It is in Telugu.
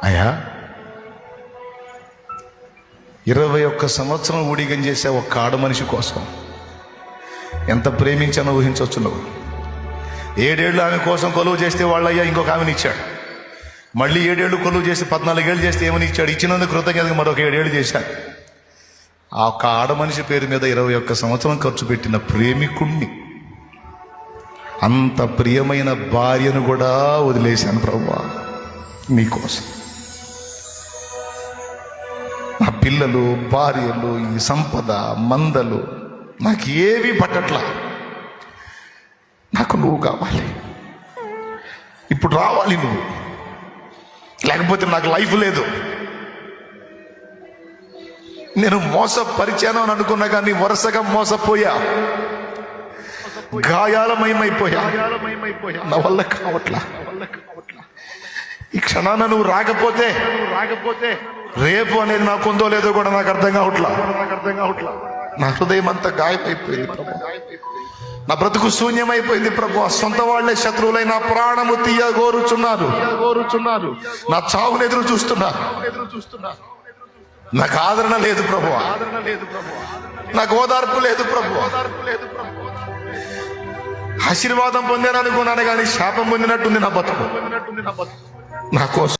అయ్యా 21 సంవత్సరం ఊడిగం చేసే ఒక్క ఆడ మనిషి కోసం ఎంత ప్రేమించానో ఊహించవచ్చు నువ్వు. 7 ఏళ్ళు ఆమె కోసం కొలువు చేస్తే వాళ్ళయ్యా ఇంకొక ఆమెను ఇచ్చాడు. మళ్ళీ 7 ఏళ్ళు కొలువు చేసి 14 ఏళ్ళు చేస్తే ఏమని ఇచ్చాడు? ఇచ్చినందుకు కృతజ్ఞతగా మరొక 7 ఏళ్ళు చేశాడు. ఆ ఒక్క ఆడ మనిషి పేరు మీద 21 సంవత్సరం ఖర్చు పెట్టిన ప్రేమికుణ్ణి, అంత ప్రియమైన భార్యను కూడా వదిలేశాను ప్రభువా నీకోసం. నా పిల్లలు, భార్యలు, ఈ సంపద, మందలు నాకు ఏవి పట్టట్లా. నాకు నువ్వు కావాలి. ఇప్పుడు రావాలి నువ్వు, లేకపోతే నాకు లైఫ్ లేదు. నేను మోసపరిచాను అని అనుకున్నా కానీ వరుసగా మోసపోయా, గాయాలమయమైపోయా. నా వల్ల కావట్లా. ఈ క్షణాన నువ్వు రాకపోతే రేపు అనేది నాకు ఉందో లేదో కూడా నాకు అర్థం కావట్లా. నా హృదయం అంతా గాయమైపోయింది ప్రభు. నా బ్రతుకు శూన్యమైపోయింది ప్రభు. సొంత వాళ్లే శత్రువులై నా ప్రాణము తీయగోరుచున్నారు. నా చావును ఎదురు చూస్తున్నారు. నాకు ఆదరణ లేదు ప్రభు. నాకు ఓదార్పు లేదు ప్రభు. ఆశీర్వాదం పొందాను అనుకున్నాను కానీ శాపం పొందినట్టుంది నా బతుకు. నా కోసం